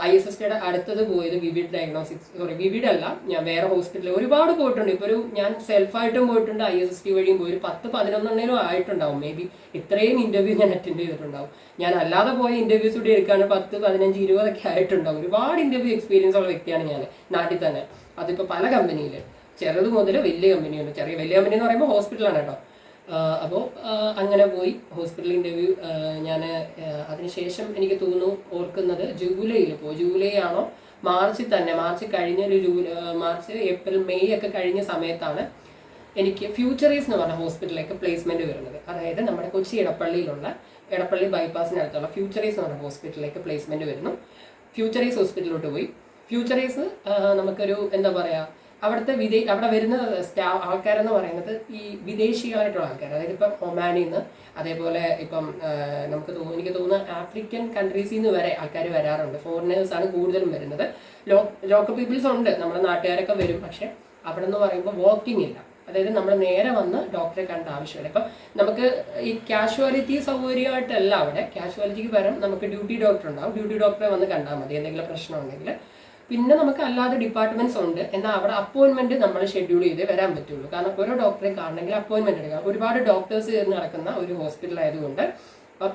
ISSTയുടെ അടുത്തത് പോയത് വിവിഡ് ഡയഗ്നോസ്റ്റിക്സ്, വിവിഡ് അല്ല, ഞാൻ വേറെ ഹോസ്പിറ്റലിൽ ഒരുപാട് പോയിട്ടുണ്ട്. ഇപ്പോൾ ഞാൻ സെൽഫായിട്ടും പോയിട്ടുണ്ട്, ISST വഴിയും പോയി. ഒരു 10-11 ആയിട്ടുണ്ടാവും മേ ബി. ഇത്രയും ഇന്റർവ്യൂ ഞാൻ അറ്റൻഡ് ചെയ്തിട്ടുണ്ടാവും. ഞാൻ അല്ലാതെ പോയ ഇന്റർവ്യൂസ് കൂടി എടുക്കാൻ 10, 15, 20 ആയിട്ടുണ്ടാവും. ഒരുപാട് ഇന്റർവ്യൂ എക്സ്പീരിയൻസ് ഉള്ള വ്യക്തിയാണ് ഞാൻ നാട്ടിൽ തന്നെ. അതിപ്പോൾ പല കമ്പനിയിൽ, ചെറുത് മുതൽ വലിയ കമ്പനിയുണ്ട്. വലിയ കമ്പനി എന്ന് പറയുമ്പോൾ ഹോസ്പിറ്റലാണ് കേട്ടോ. അപ്പോൾ അങ്ങനെ പോയി ഹോസ്പിറ്റൽ ഇൻ്റർവ്യൂ. ഞാൻ അതിനുശേഷം എനിക്ക് തോന്നുന്നു ഓർക്കുന്നത് ജൂലൈ ആണോ മാർച്ചിൽ തന്നെ, മാർച്ച് കഴിഞ്ഞൊരു മാർച്ച്, ഏപ്രിൽ, മെയ് ഒക്കെ കഴിഞ്ഞ സമയത്താണ് എനിക്ക് ഫ്യൂച്ചറീസ് എന്ന് പറഞ്ഞ ഹോസ്പിറ്റലിലേക്ക് പ്ലേസ്മെന്റ് വരുന്നത്. അതായത് നമ്മുടെ കൊച്ചി എടപ്പള്ളി ബൈപ്പാസിനടുത്തുള്ള ഫ്യൂച്ചറീസ് എന്ന് പറഞ്ഞ ഹോസ്പിറ്റലിലേക്ക് പ്ലേസ്മെന്റ് വരുന്നു. ഫ്യൂച്ചറീസ് ഹോസ്പിറ്റലിലോട്ട് പോയി. ഫ്യൂച്ചറീസ് നമുക്കൊരു എന്താ പറയുക, അവിടെ വരുന്ന ആൾക്കാരെന്ന് പറയുന്നത് ഈ വിദേശികളായിട്ടുള്ള ആൾക്കാർ. അതായത് ഇപ്പം ഒമാനിൽ നിന്ന്, അതേപോലെ ഇപ്പം എനിക്ക് തോന്നുന്ന ആഫ്രിക്കൻ കൺട്രീസിൽ നിന്ന് വരെ ആൾക്കാർ വരാറുണ്ട്. ഫോറിനേഴ്സ് ആണ് കൂടുതലും വരുന്നത്. ലോക്കൽ പീപ്പിൾസ് ഉണ്ട്, നമ്മുടെ നാട്ടുകാരൊക്കെ വരും. പക്ഷെ അവിടെ നിന്ന് പറയുമ്പോൾ വാക്കിംഗ് ഇല്ല. അതായത് നമ്മൾ നേരെ വന്ന് ഡോക്ടറെ കണ്ട ആവശ്യമില്ല. ഇപ്പം നമുക്ക് ഈ കാഷ്വാലിറ്റി സൗകര്യമായിട്ടല്ല അവിടെ. കാഷ്വാലിറ്റിക്ക് പകരം നമുക്ക് ഡ്യൂട്ടി ഡോക്ടർ ഉണ്ടാവും. ഡ്യൂട്ടി ഡോക്ടറെ വന്ന് കണ്ടാൽ മതി എന്തെങ്കിലും പ്രശ്നം ഉണ്ടെങ്കിൽ. പിന്നെ നമുക്ക് അല്ലാതെ ഡിപ്പാർട്ട്മെന്റ്സ് ഉണ്ട്. എന്നാൽ അവിടെ അപ്പോയിന്റ്മെന്റ് നമ്മൾ ഷെഡ്യൂൾ ചെയ്ത് വരാൻ പറ്റുള്ളൂ. കാരണം ഓരോ ഡോക്ടറെ കാണണമെങ്കിൽ അപ്പോയിന്റ്മെന്റ് എടുക്കാം. ഒരുപാട് ഡോക്ടേഴ്സ് ചേർന്ന് നടക്കുന്ന ഒരു ഹോസ്പിറ്റൽ ആയതുകൊണ്ട്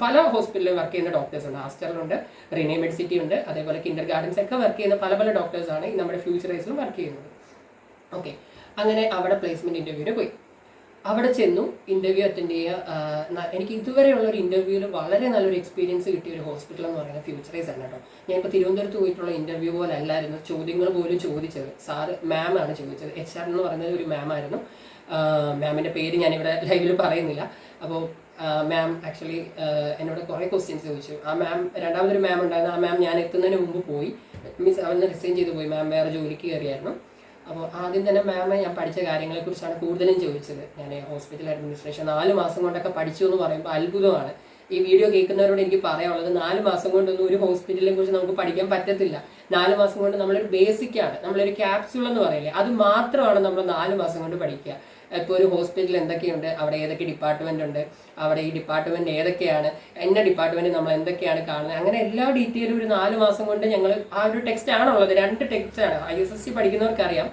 പല ഹോസ്പിറ്റലിൽ വർക്ക് ചെയ്യുന്ന ഡോക്ടേഴ്സ് ഉണ്ട്. ആസ്റ്ററിലുണ്ട്, റീനെ മെഡിസിറ്റി ഉണ്ട്, അതേപോലെ കിൻഡർ ഗാർഡൻസ് ഒക്കെ വർക്ക് ചെയ്യുന്ന പല ഡോക്ടേഴ്സാണ് നമ്മുടെ ഫ്യൂച്ചറൈസിലും വർക്ക് ചെയ്യുന്നത്. ഓക്കെ, അങ്ങനെ അവിടെ പ്ലേസ്മെന്റ് ഇന്റർവ്യൂവിന് പോയി. അവിടെ ചെന്നു ഇന്റർവ്യൂ അറ്റൻഡ് ചെയ്യുക. എനിക്ക് ഇതുവരെയുള്ള ഒരു ഇന്റർവ്യൂവിൽ വളരെ നല്ലൊരു എക്സ്പീരിയൻസ് കിട്ടിയ ഒരു ഹോസ്പിറ്റൽ എന്ന് പറയുന്നത് ഫ്യൂച്ചറൈസ് ആണ് കേട്ടോ. ഞാനിപ്പോൾ തിരുവനന്തപുരത്ത് പോയിട്ടുള്ള ഇന്റർവ്യൂ പോലെ അല്ലായിരുന്നു. ചോദ്യങ്ങൾ പോലും ചോദിച്ചത് മാമാണ് ചോദിച്ചത്. HR എന്ന് പറയുന്നത് ഒരു മാമായിരുന്നു. മാമിൻ്റെ പേര് ഞാനിവിടെ ലൈവിൽ പറയുന്നില്ല. അപ്പോൾ മാം ആക്ച്വലി എന്നോട് കുറേ ക്വസ്റ്റ്യൻസ് ചോദിച്ചു. ആ മാം, രണ്ടാമതൊരു മാം ഉണ്ടായിരുന്നു. ആ മാം ഞാൻ എത്തുന്നതിന് മുമ്പ് പോയി, അവന് റിസൈൻ ചെയ്ത് പോയി. മാം വേറെ ജോലിക്ക് കയറിയായിരുന്നു. അപ്പോൾ ആദ്യം തന്നെ മാമെ ഞാൻ പഠിച്ച കാര്യങ്ങളെക്കുറിച്ചാണ് കൂടുതലും ചോദിച്ചത്. ഞാൻ ഹോസ്പിറ്റൽ അഡ്മിനിസ്ട്രേഷൻ 4 മാസം കൊണ്ടൊക്കെ പഠിച്ചു എന്ന് പറയുമ്പോൾ അത്ഭുതമാണ്. ഈ വീഡിയോ കേൾക്കുന്നവരോട് എനിക്ക് പറയാനുള്ളത്, 4 മാസം കൊണ്ടൊന്നും ഒരു ഹോസ്പിറ്റലിനെ കുറിച്ച് നമുക്ക് പഠിക്കാൻ പറ്റത്തില്ല. 4 മാസം കൊണ്ട് നമ്മളൊരു ബേസിക്കാണ്, നമ്മളൊരു ക്യാപ്സ്യൂൾ എന്ന് പറയില്ലേ, അത് മാത്രമാണ് നമ്മൾ 4 മാസം കൊണ്ട് പഠിക്കുക. ഇപ്പോൾ ഒരു ഹോസ്പിറ്റലിൽ എന്തൊക്കെയുണ്ട്, അവിടെ ഏതൊക്കെ ഡിപ്പാർട്ട്മെന്റ് ഉണ്ട്, അവിടെ ഈ ഡിപ്പാർട്ട്മെന്റ് ഏതൊക്കെയാണ്, എന്ന ഡിപ്പാർട്ട്മെന്റ് നമ്മൾ എന്തൊക്കെയാണ് കാണുന്നത്, അങ്ങനെ എല്ലാ ഡീറ്റെയിലും ഒരു 4 മാസം കൊണ്ട് ഞങ്ങൾ ആ ഒരു ടെക്സ്റ്റ് ആണുള്ളത്. 2 ടെക്സ്റ്റാണ്. ISST പഠിക്കുന്നവർക്കറിയാം.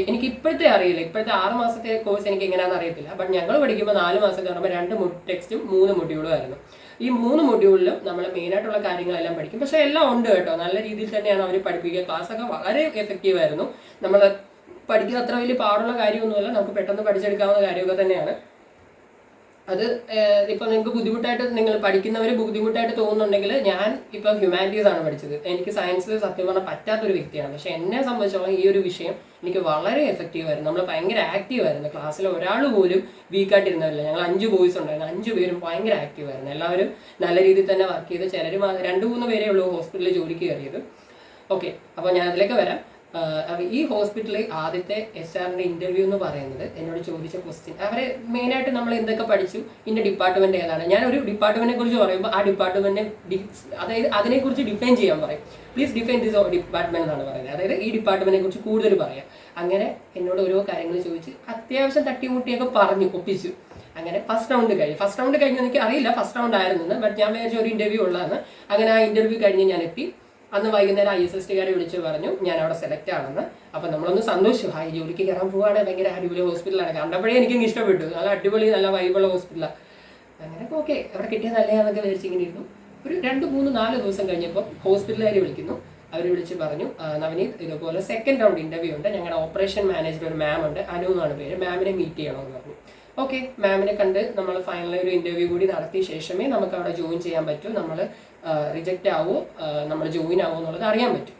എനിക്ക് ഇപ്പോഴത്തെ അറിയില്ല, ഇപ്പോഴത്തെ 6 മാസത്തെ കോഴ്സ് എനിക്ക് എങ്ങനെയാണെന്ന് അറിയത്തില്ല. ബട്ട് ഞങ്ങൾ പഠിക്കുമ്പോൾ 4 മാസം കാണുമ്പോൾ 2 ടെക്സ്റ്റും 3 മൊഡ്യൂളും ആയിരുന്നു. ഈ 3 മൊഡ്യൂളിലും നമ്മൾ മെയിനായിട്ടുള്ള കാര്യങ്ങളെല്ലാം പഠിക്കും. പക്ഷേ എല്ലാം ഉണ്ട് കേട്ടോ, നല്ല രീതിയിൽ തന്നെയാണ് അവർ പഠിപ്പിക്കുക. ക്ലാസ്സൊക്കെ വളരെ എഫക്റ്റീവ് ആയിരുന്നു. നമ്മൾ പഠിക്കുന്ന അത്ര വലിയ പാടുള്ള കാര്യമൊന്നുമല്ല, നമുക്ക് പെട്ടെന്ന് പഠിച്ചെടുക്കാവുന്ന കാര്യമൊക്കെ തന്നെയാണ്. അത് ഇപ്പം നിങ്ങൾ പഠിക്കുന്നവർ ബുദ്ധിമുട്ടായിട്ട് തോന്നുന്നുണ്ടെങ്കിൽ, ഞാൻ ഇപ്പം ഹ്യൂമാനിറ്റീസ് ആണ് പഠിച്ചത്. എനിക്ക് സയൻസ് സത്യം പറഞ്ഞാൽ പറ്റാത്തൊരു വ്യക്തിയാണ്. പക്ഷെ എന്നെ സംബന്ധിച്ചോളം ഈ ഒരു വിഷയം എനിക്ക് വളരെ എഫക്റ്റീവ് ആയിരുന്നു. നമ്മൾ ഭയങ്കര ആക്റ്റീവ് ആയിരുന്നു. ക്ലാസ്സിൽ ഒരാൾ പോലും വീക്കായിട്ടിരുന്നില്ല. ഞങ്ങൾ 5 ബോയ്സ് ഉണ്ടായിരുന്നു. 5 പേരും ഭയങ്കര ആക്റ്റീവ് ആയിരുന്നു. എല്ലാവരും നല്ല രീതിയിൽ തന്നെ വർക്ക് ചെയ്ത്, ചിലർ 2-3 പേരേ ഉള്ളൂ ഹോസ്പിറ്റലിൽ ജോലിക്ക് കയറിയത്. ഓക്കെ, അപ്പോൾ ഞാൻ അതിലേക്ക് വരാം. ഈ ഹോസ്പിറ്റലിൽ ആദ്യത്തെ HR-ന്റെ ഇന്റർവ്യൂ എന്ന് പറയുന്നത് എന്നോട് ചോദിച്ച ക്വസ്റ്റ്യൻ, അവരെ മെയിനായിട്ട് നമ്മൾ എന്തൊക്കെ പഠിച്ചു, ഇന്ന ഡിപ്പാർട്ട്മെന്റ് ഏതാണ്. ഞാൻ ഒരു ഡിപ്പാർട്ട്മെന്റിനെ കുറിച്ച് പറയുമ്പോൾ ആ ഡിപ്പാർട്ട്മെന്റിനെ അതായത് അതിനെക്കുറിച്ച് ഡിഫൈൻ ചെയ്യാൻ പറയും. പ്ലീസ് ഡിഫൈൻ ദിസ് ഡിപ്പാർട്ട്മെന്റ് എന്നാണ് പറയുന്നത്. അതായത് ഈ ഡിപ്പാർട്ട്മെന്റിനെ കുറിച്ച് കൂടുതൽ പറയാം. അങ്ങനെ എന്നോട് ഓരോ കാര്യങ്ങൾ ചോദിച്ച് അത്യാവശ്യം തട്ടിമുട്ടിയൊക്കെ പറഞ്ഞു ഒപ്പിച്ചു. അങ്ങനെ ഫസ്റ്റ് റൗണ്ട് കഴിഞ്ഞ് എനിക്ക് അറിയില്ല ഫസ്റ്റ് റൗണ്ട് ആയിരുന്നു. ബട്ട് ഞാൻ വിചാരിച്ച ഒരു ഇന്റർവ്യൂ ഉള്ളതാണ്. അങ്ങനെ ആ ഇന്റർവ്യൂ കഴിഞ്ഞ് ഞാൻ എത്തി. അന്ന് വൈകുന്നേരം ISSTക്കാരെ വിളിച്ച് പറഞ്ഞു ഞാൻ അവിടെ സെലക്ട് ആണെന്ന്. അപ്പം നമ്മളൊന്ന് സന്തോഷിച്ചു. ഈ ജോലിക്ക് കയറാൻ പോവുകയാണ്, ഭയങ്കര അടിപൊളി ഹോസ്പിറ്റലാണ്. കണ്ടപ്പോഴേ എനിക്ക് ഇഷ്ടപ്പെട്ടു. നല്ല അടിപൊളി, നല്ല വൈബുള്ള ഹോസ്പിറ്റലാണ്. അങ്ങനെ ഓക്കെ, അവിടെ കിട്ടിയ നല്ലതാണെന്നൊക്കെ വിചാരിച്ചിങ്ങനെ ഇരുന്നു. ഒരു 2-3-4 ദിവസം കഴിഞ്ഞപ്പോൾ ഹോസ്പിറ്റലുകാർ വിളിക്കുന്നു. അവർ വിളിച്ച് പറഞ്ഞു, നവനീത് ഇതുപോലെ സെക്കൻഡ് റൗണ്ട് ഇന്റർവ്യൂ ഉണ്ട്, ഞങ്ങളുടെ ഓപ്പറേഷൻ മാനേജർ ഒരു മാം ഉണ്ട്, അനു എന്നാണ് പേര്, മാമിനെ മീറ്റ് ചെയ്യണമെന്ന് പറഞ്ഞു. ഓക്കെ, മാമിനെ കണ്ട് നമ്മൾ ഫൈനൽ ഒരു ഇന്റർവ്യൂ കൂടി നടത്തിയ ശേഷമേ നമുക്ക് അവിടെ ജോയിൻ ചെയ്യാൻ പറ്റൂ. നമ്മൾ റിജക്റ്റ് ആവോ, നമ്മൾ ജോയിൻ ആവോ എന്നുള്ളത് അറിയാൻ പറ്റും.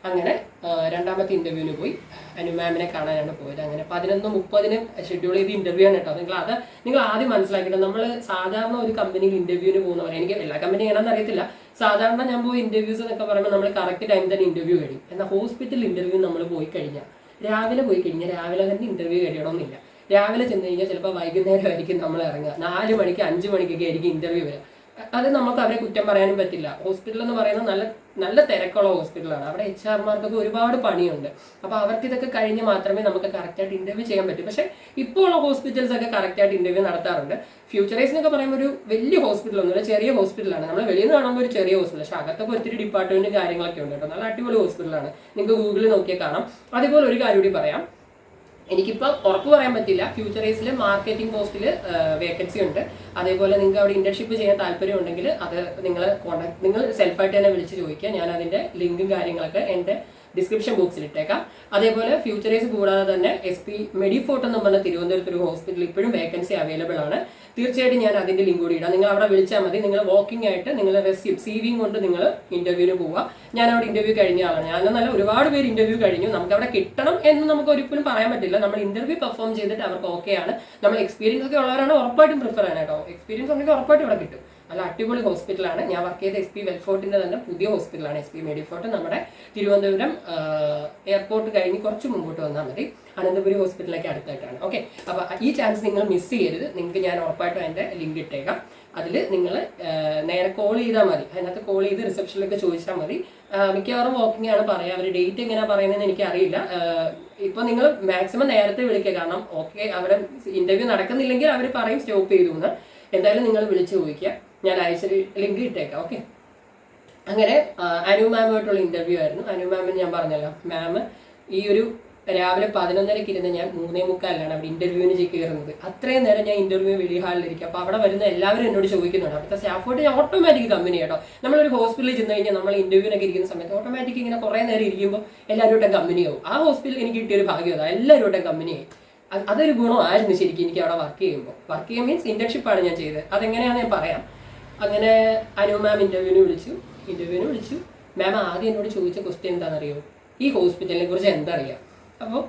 അങ്ങനെ രണ്ടാമത്തെ ഇന്റർവ്യൂവിന് പോയി അനു മാമിനെ കാണാനാണ് പോയത്. അങ്ങനെ 11:30 ഷെഡ്യൂൾ ചെയ്ത് ഇന്റർവ്യൂ ആണ് കേട്ടോ. നിങ്ങൾ ആദ്യം മനസ്സിലാക്കിയിട്ട്, നമ്മൾ സാധാരണ ഒരു കമ്പനിയിൽ ഇന്റർവ്യൂവിന് പോകുന്നവരെ, എനിക്ക് എല്ലാ കമ്പനി എങ്ങനെയാണെന്ന് അറിയത്തില്ല, സാധാരണ ഞാൻ പോയി ഇന്റർവ്യൂസ് എന്നൊക്കെ പറയുമ്പോൾ നമ്മൾ കറക്റ്റ് ടൈം തന്നെ ഇന്റർവ്യൂ കഴിയും. എന്നാൽ ഹോസ്പിറ്റൽ ഇന്റർവ്യൂ നമ്മൾ പോയി കഴിഞ്ഞാൽ രാവിലെ തന്നെ ഇന്റർവ്യൂ കഴിയണമെന്നില്ല. രാവിലെ ചെന്ന് കഴിഞ്ഞാൽ ചിലപ്പോൾ വൈകുന്നേരമായിരിക്കും നമ്മൾ ഇറങ്ങുക. 4 മണിക്ക് 5 മണിക്കൊക്കെ ആയിരിക്കും ഇൻ്റർവ്യൂ വരിക. അത് നമുക്ക് അവരെ കുറ്റം പറയാനും പറ്റില്ല. ഹോസ്പിറ്റൽ എന്ന് പറയുന്നത് നല്ല നല്ല തിരക്കുള്ള ഹോസ്പിറ്റലാണ്. അവിടെ HR-മാർക്കൊക്കെ ഒരുപാട് പണിയുണ്ട്. അപ്പോൾ അവർക്ക് ഇതൊക്കെ കഴിഞ്ഞ് മാത്രമേ നമുക്ക് കറക്റ്റായിട്ട് ഇൻ്റർവ്യൂ ചെയ്യാൻ പറ്റൂ. പക്ഷേ ഇപ്പോൾ ഉള്ള ഹോസ്പിറ്റൽസ് ഒക്കെ കറക്റ്റായിട്ട് ഇൻ്റർവ്യൂ നടത്താറുണ്ട്. ഫ്യൂച്ചറൈസ് എന്നൊക്കെ പറയുമ്പോൾ ഒരു വലിയ ഹോസ്പിറ്റലൊന്നുമില്ല, ചെറിയ ഹോസ്പിറ്റലാണ്. നമ്മൾ വെളിയിൽ നിന്ന് കാണുമ്പോൾ ഒരു ചെറിയ ഹോസ്പിറ്റൽ, പക്ഷേ അകത്തൊക്കെ ഒത്തിരി ഡിപ്പാർട്ട്മെന്റ് കാര്യങ്ങളൊക്കെ ഉണ്ട് കേട്ടോ. നല്ല അടിപൊളി ഹോസ്പിറ്റലാണ്, നിങ്ങൾക്ക് ഗൂഗിളിൽ നോക്കിയാൽ കാണാം. അതേപോലെ ഒരു കാര്യം കൂടി പറയാം, എനിക്കിപ്പോൾ ഉറപ്പ് പറയാൻ പറ്റില്ല, ഫ്യൂച്ചറൈസിൽ മാർക്കറ്റിംഗ് പോസ്റ്റിൽ വേക്കൻസി ഉണ്ട്. അതേപോലെ നിങ്ങൾക്ക് അവിടെ ഇന്റേൺഷിപ്പ് ചെയ്യാൻ താല്പര്യം ഉണ്ടെങ്കിൽ അത് നിങ്ങൾ സെൽഫായിട്ട് തന്നെ വിളിച്ച് ചോദിക്കുക. ഞാൻ അതിൻ്റെ ലിങ്കും കാര്യങ്ങളൊക്കെ എൻ്റെ ഡിസ്ക്രിപ്ഷൻ ബോക്സിൽ ഇട്ടേക്കാം. അതേപോലെ ഫ്യൂച്ചറൈസ് കൂടാതെ തന്നെ SP മെഡിഫോർട്ട് എന്ന് പറഞ്ഞ തിരുവനന്തപുരത്ത് ഒരു ഹോസ്പിറ്റൽ ഇപ്പോഴും വേക്കൻസി അവൈലബിൾ ആണ്. തീർച്ചയായിട്ടും ഞാൻ അതിൻ്റെ ലിങ്ക് കൂടി ഇടാം. നിങ്ങൾ അവിടെ വിളിച്ചാൽ മതി. നിങ്ങൾ വാക്കിംഗ് ആയിട്ട് നിങ്ങൾ CV കൊണ്ട് നിങ്ങൾ ഇന്റർവ്യൂവിന് പോവുക. ഞാൻ അവിടെ ഇന്റർവ്യൂ കഴിഞ്ഞ ആളാണ്. ഞാനെന്നല്ല, ഒരുപാട് പേര് ഇന്റർവ്യൂ കഴിഞ്ഞു. നമുക്ക് അവിടെ കിട്ടണം എന്ന് നമുക്ക് ഒരിക്കലും പറയാൻ പറ്റില്ല. നമ്മൾ ഇന്റർവ്യൂ പെർഫോം ചെയ്തിട്ട് അവർക്ക് ഓക്കെ ആണ്, നമ്മൾ എക്സ്പീരിയൻസ് ഒക്കെ ഉള്ളവരാണ് ഉറപ്പായിട്ടും പ്രിഫർ ചെയ്യാൻ കേട്ടോ. എക്സ്പീരിയൻസ് ഉണ്ടെങ്കിൽ ഉറപ്പായിട്ടും ഇവിടെ കിട്ടും. നല്ല അടിപൊളി ഹോസ്പിറ്റലാണ്. ഞാൻ വർക്ക് ചെയ്ത SP വെൽഫോർട്ടിന്റെ തന്നെ പുതിയ ഹോസ്പിറ്റലാണ് SP മെഡിഫോർട്ട്. നമ്മുടെ തിരുവനന്തപുരം എയർപോർട്ട് കഴിഞ്ഞ് കുറച്ച് മുമ്പോട്ട് വന്നാൽ മതി. അനന്തപുരി ഹോസ്പിറ്റലിലേക്ക് അടുത്തായിട്ടാണ്. ഓക്കെ, അപ്പോൾ ഈ ചാൻസ് നിങ്ങൾ മിസ് ചെയ്യരുത്. നിങ്ങൾക്ക് ഞാൻ ഉറപ്പായിട്ടും എൻ്റെ ലിങ്ക് ഇട്ടേക്കാം. അതിൽ നിങ്ങൾ നേരെ കോൾ ചെയ്താൽ മതി. അതിനകത്ത് കോൾ ചെയ്ത് റിസപ്ഷനിലൊക്കെ ചോദിച്ചാൽ മതി. മിക്കവാറും വാക്കിംഗ് ആണ് പറയുക. അവർ ഡേറ്റ് എങ്ങനെയാണ് പറയുന്നതെന്ന് എനിക്കറിയില്ല. ഇപ്പോൾ നിങ്ങൾ മാക്സിമം നേരത്തെ വിളിക്കുക. കാരണം ഓക്കെ, അവിടെ ഇന്റർവ്യൂ നടക്കുന്നില്ലെങ്കിൽ അവർ പറയും സ്റ്റോപ്പ് ചെയ്തു എന്ന്. എന്തായാലും നിങ്ങൾ വിളിച്ച് ചോദിക്കുക. ഞാൻ അയച്ച ലിങ്ക് ഇട്ടേക്കാം. ഓക്കെ, അങ്ങനെ അനു മാമുമായിട്ടുള്ള ഇന്റർവ്യൂ ആയിരുന്നു. അനു മാമിന് ഞാൻ പറഞ്ഞല്ലോ, മാം ഈ ഒരു രാവിലെ 11:30 ഇരുന്ന് ഞാൻ 3:45 അവിടെ ഇന്റർവ്യൂവിന് കയറുന്നത്. അത്രയും നേരം ഞാൻ ഇന്റർവ്യൂ വെളി ഹാളിലിരിക്കും. അപ്പോൾ അവിടെ വരുന്ന എല്ലാവരും എന്നോട് ചോദിക്കുന്നുണ്ട്. അവിടുത്തെ സ്റ്റാഫോട്ട് ഓട്ടോമാറ്റിക് കമ്പനി കേട്ടോ. നമ്മളൊരു ഹോസ്പിറ്റലിൽ ചെന്ന് കഴിഞ്ഞാൽ നമ്മൾ ഇന്റർവ്യൂവിനൊക്കെ ഇരിക്കുന്ന സമയത്ത് ഓട്ടോമാറ്റിക് ഇങ്ങനെ കുറേ നേരം ഇരിക്കുമ്പോൾ എല്ലാവരും കമ്പനിയാവും. ആ ഹോസ്പിറ്റലിൽ എനിക്ക് കിട്ടിയൊരു ഭാഗ്യം അതാ, എല്ലാവരും കമ്പനിയായി. അതൊരു ഗുണമായിരുന്നു ശരിക്കും എനിക്ക് അവിടെ വർക്ക് ചെയ്യുമ്പോൾ. മീൻസ് ഇന്റേൺഷിപ്പാണ് ഞാൻ ചെയ്തത്. അതെങ്ങനെയാണെന്ന് ഞാൻ പറയാം. അങ്ങനെ അനു മാം ഇന്റർവ്യൂവിന് വിളിച്ചു. മാം ആദ്യം എന്നോട് ചോദിച്ച ക്വസ്റ്റ്യൻ എന്താണെന്നറിയോ, ഈ ഹോസ്പിറ്റലിനെ കുറിച്ച് എന്തറിയാം. അപ്പോൾ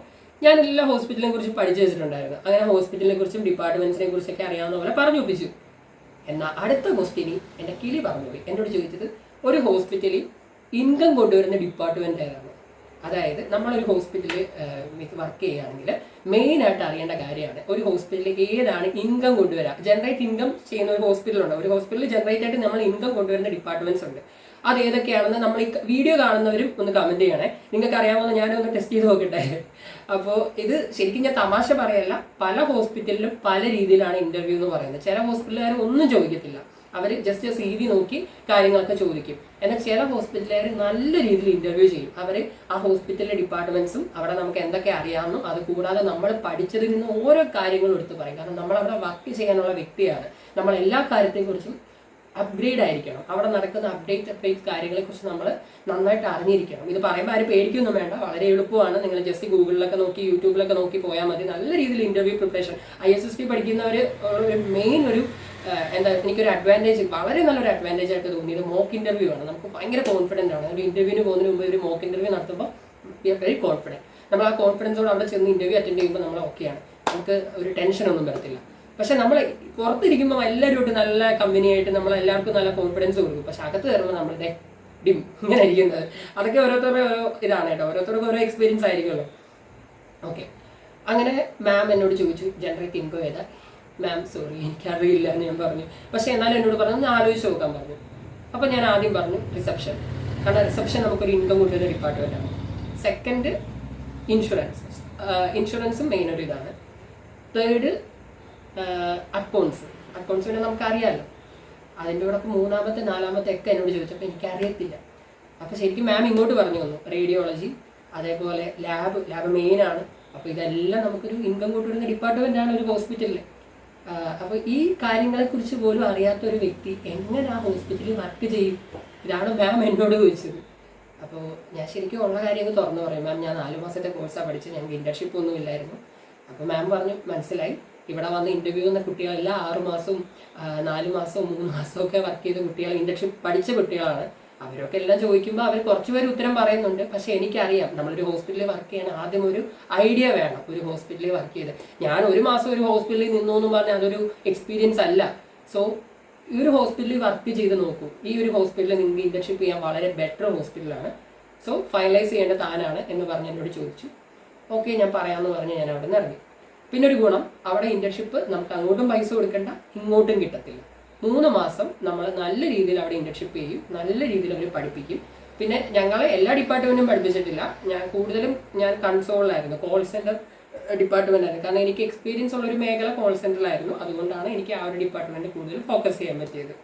ഞാൻ എല്ലാ ഹോസ്പിറ്റലിനെ കുറിച്ച് പഠിച്ചു വെച്ചിട്ടുണ്ടായിരുന്നു. അങ്ങനെ ഹോസ്പിറ്റലിനെ കുറിച്ചും ഡിപ്പാർട്ട്മെന്റ്സിനെ കുറിച്ചൊക്കെ അറിയാവുന്ന പോലെ പറഞ്ഞു ഒപ്പിച്ചു. എന്നാൽ അടുത്ത ക്വസ്റ്റ്യനിൽ എൻ്റെ കിളി പറഞ്ഞുപോയി. എന്നോട് ചോദിച്ചത് ഒരു ഹോസ്പിറ്റലിൽ ഇൻകം കൊണ്ടുവരുന്ന ഡിപ്പാർട്ട്മെന്റ് ഏതാണ്. അതായത് നമ്മളൊരു ഹോസ്പിറ്റലിൽ വർക്ക് ചെയ്യുകയാണെങ്കിൽ മെയിനായിട്ട് അറിയേണ്ട കാര്യമാണ് ഒരു ഹോസ്പിറ്റലിൽ ഏതാണ് ഇൻകം കൊണ്ടുവരിക. ജനറേറ്റ് ഇൻകം ചെയ്യുന്ന ഒരു ഹോസ്പിറ്റലുണ്ട്. ഒരു ഹോസ്പിറ്റലിൽ ജനറേറ്റ് ആയിട്ട് നമ്മൾ ഇൻകം കൊണ്ടുവരുന്ന ഡിപ്പാർട്ട്മെന്റ്സ് ഉണ്ട്. അത് ഏതൊക്കെയാണെന്ന് നമ്മൾ ഈ വീഡിയോ കാണുന്നവരും ഒന്ന് കമന്റ് ചെയ്യണേ. നിങ്ങൾക്ക് അറിയാമെന്ന് ഞാനൊന്ന് ടെസ്റ്റ് ചെയ്ത് നോക്കട്ടെ. അപ്പോൾ ഇത് ശരിക്കും ഞാൻ തമാശ പറയല്ല, പല ഹോസ്പിറ്റലിലും പല രീതിയിലാണ് ഇന്റർവ്യൂ എന്ന് പറയുന്നത്. ചില ഹോസ്പിറ്റലുകാർ ഒന്നും ചോദിക്കത്തില്ല, അവർ ജസ്റ്റ് CV നോക്കി കാര്യങ്ങളൊക്കെ ചോദിക്കും. എന്നാൽ ചില ഹോസ്പിറ്റലുകാർ നല്ല രീതിയിൽ ഇന്റർവ്യൂ ചെയ്യും. അവർ ആ ഹോസ്പിറ്റലിലെ ഡിപ്പാർട്ട്മെന്റ്സും അവിടെ നമുക്ക് എന്തൊക്കെ അറിയാമെന്നും അത് കൂടാതെ നമ്മൾ പഠിച്ചതിൽ നിന്ന് ഓരോ കാര്യങ്ങളും എടുത്ത് പറയും. കാരണം നമ്മൾ അവിടെ വർക്ക് ചെയ്യാനുള്ള വ്യക്തിയാണ്. നമ്മൾ എല്ലാ കാര്യത്തെക്കുറിച്ചും അപ്ഗ്രേഡ് ആയിരിക്കണം. അവിടെ നടക്കുന്ന അപ്ഡേറ്റ് കാര്യങ്ങളെക്കുറിച്ച് നമ്മൾ നന്നായിട്ട് അറിഞ്ഞിരിക്കണം. ഇത് പറയുമ്പോൾ ആരും പേടിക്കൊന്നും വേണ്ട, വളരെ എളുപ്പമാണ്. നിങ്ങൾ ജസ്റ്റ് ഗൂഗിളിലൊക്കെ നോക്കി യൂട്യൂബിലൊക്കെ നോക്കി പോയാൽ മതി. നല്ല രീതിയിൽ ഇന്റർവ്യൂ പ്രിപ്പറേഷൻ ISST പഠിക്കുന്നവർ ഒരു മെയിൻ എനിക്കൊരു അഡ്വാൻറ്റേജ്, വളരെ നല്ലൊരു അഡ്വാൻറ്റേജ് ആയിട്ട് തോന്നിയത് മോക്ക് ഇന്റർവ്യൂ ആണ്. നമുക്ക് ഭയങ്കര കോൺഫിഡൻ്റ് ആണ്. ഒരു ഇന്റർവ്യൂവിന് പോകുന്നതിന് മുമ്പ് ഒരു മോക്ക് ഇന്റർവ്യൂ നടത്തുമ്പോൾ വി ആർ വെരി കോൺഫിഡൻറ്റ്. നമ്മൾ ആ കോൺഫിഡൻസോട് അവിടെ ചെന്ന് ഇന്റർവ്യൂ അറ്റൻഡ് ചെയ്യുമ്പോൾ നമ്മൾ ഓക്കെയാണ്, നമുക്ക് ഒരു ടെൻഷനൊന്നും വരത്തില്ല. പക്ഷെ നമ്മൾ പുറത്തിരിക്കുമ്പോൾ എല്ലാവരും നല്ല കമ്പനിയായിട്ട് നമ്മൾ എല്ലാവർക്കും നല്ല കോൺഫിഡൻസ് കൊടുക്കും. പക്ഷെ അകത്ത് കയറുമ്പോൾ നമ്മളുടെ ഡിം ഇങ്ങനെ ഇരിക്കുന്നത്. അതൊക്കെ ഓരോരുത്തരുടെ ഓരോ ഇതാണ് കേട്ടോ, ഓരോരുത്തർക്കും ഓരോ എക്സ്പീരിയൻസ് ആയിരിക്കുമല്ലോ. ഓക്കെ, അങ്ങനെ മാം എന്നോട് ചോദിച്ചു ജനറേറ്റ് ഇൻകം ഏതാ. മാം സോറി എനിക്കറിയില്ല എന്ന് ഞാൻ പറഞ്ഞു. പക്ഷെ എന്നാലും എന്നോട് പറഞ്ഞു ഒന്ന് ആലോചിച്ച് നോക്കാൻ പറഞ്ഞു. അപ്പോൾ ഞാൻ ആദ്യം പറഞ്ഞു റിസപ്ഷൻ. കാരണം റിസപ്ഷൻ നമുക്കൊരു ഇൻകം കൊണ്ടുവരുന്ന ഡിപ്പാർട്ട്മെൻറ്റാണ്. സെക്കൻഡ് ഇൻഷുറൻസും മെയിൻ ഒരു ഇതാണ്. തേർഡ് അക്കൗണ്ട്സ് പിന്നെ നമുക്കറിയാമല്ലോ. അതിൻ്റെ കൂടെ അപ്പോൾ മൂന്നാമത്തെ നാലാമത്തെ ഒക്കെ എന്നോട് ചോദിച്ചപ്പോൾ എനിക്കറിയത്തില്ല. അപ്പോൾ ശരിക്കും മാം ഇങ്ങോട്ട് പറഞ്ഞു തന്നു റേഡിയോളജി, അതേപോലെ ലാബ് മെയിനാണ്. അപ്പോൾ ഇതെല്ലാം നമുക്കൊരു ഇൻകം കൊണ്ടുവരുന്ന ഡിപ്പാർട്ട്മെൻറ്റാണ് ഒരു ഹോസ്പിറ്റലിൽ. അപ്പോൾ ഈ കാര്യങ്ങളെക്കുറിച്ച് പോലും അറിയാത്ത ഒരു വ്യക്തി എങ്ങനെ ആ ഹോസ്പിറ്റലിൽ വർക്ക് ചെയ്യും, ഇതാണ് മാം എന്നോട് ചോദിച്ചത്. അപ്പോൾ ഞാൻ ശരിക്കും ഉള്ള കാര്യങ്ങൾ തുറന്നു പറയും. മാം ഞാൻ 4 മാസത്തെ കോഴ്സാണ് പഠിച്ചത്, ഞങ്ങൾക്ക് ഇന്റേൺഷിപ്പ് ഒന്നും ഇല്ലായിരുന്നു. അപ്പോൾ മാം പറഞ്ഞു മനസ്സിലായി, ഇവിടെ വന്ന് ഇന്റർവ്യൂ എന്ന കുട്ടികളെല്ലാം 6 മാസവും 4 മാസവും 3 മാസവും ഒക്കെ വർക്ക് ചെയ്ത കുട്ടികൾ, ഇന്റേൺഷിപ്പ് പഠിച്ച കുട്ടികളാണ്. അവരൊക്കെ എല്ലാം ചോദിക്കുമ്പോൾ അവർ കുറച്ചുപേർ ഉത്തരം പറയുന്നുണ്ട്. പക്ഷെ എനിക്കറിയാം നമ്മളൊരു ഹോസ്പിറ്റലിൽ വർക്ക് ചെയ്യാൻ ആദ്യം ഒരു ഐഡിയ വേണം. ഒരു ഹോസ്പിറ്റലിൽ വർക്ക് ചെയ്ത് ഞാൻ 1 മാസം ഒരു ഹോസ്പിറ്റലിൽ നിന്നു എന്ന് പറഞ്ഞാൽ അതൊരു എക്സ്പീരിയൻസ് അല്ല. സോ ഈ ഒരു ഹോസ്പിറ്റലിൽ വർക്ക് ചെയ്ത് നോക്കൂ. ഈ ഒരു ഹോസ്പിറ്റലിൽ നിങ്ങൾക്ക് ഇന്റേൺഷിപ്പ് ചെയ്യാൻ വളരെ ബെറ്റർ ഹോസ്പിറ്റലാണ്. സോ ഫൈനലൈസ് ചെയ്യേണ്ട താനാണ് എന്ന് പറഞ്ഞ് എന്നോട് ചോദിച്ചു. ഓക്കെ ഞാൻ പറയാമെന്ന് പറഞ്ഞ് ഞാൻ അവിടെ നിന്ന് ഇറങ്ങി. പിന്നെ ഒരു ഗുണം, അവിടെ ഇന്റേൺഷിപ്പ് നമുക്ക് അങ്ങോട്ടും പൈസ കൊടുക്കണ്ട, ഇങ്ങോട്ടും കിട്ടത്തില്ല. 3 മാസം നമ്മൾ നല്ല രീതിയിൽ അവിടെ ഇന്റേൺഷിപ്പ് ചെയ്യും, നല്ല രീതിയിൽ അവർ പഠിപ്പിക്കും. പിന്നെ ഞങ്ങളെ എല്ലാ ഡിപ്പാർട്ട്മെന്റും പഠിപ്പിച്ചിട്ടില്ല. ഞാൻ കൺസോളിലായിരുന്നു, കോൾ സെന്റർ ഡിപ്പാർട്ട്മെന്റ് ആയിരുന്നു. കാരണം എനിക്ക് എക്സ്പീരിയൻസ് ഉള്ള ഒരു മേഖല കോൾ സെന്ററിലായിരുന്നു. അതുകൊണ്ടാണ് എനിക്ക് ആ ഒരു ഡിപ്പാർട്ട്മെന്റ് കൂടുതൽ ഫോക്കസ് ചെയ്യാൻ പറ്റിയത്.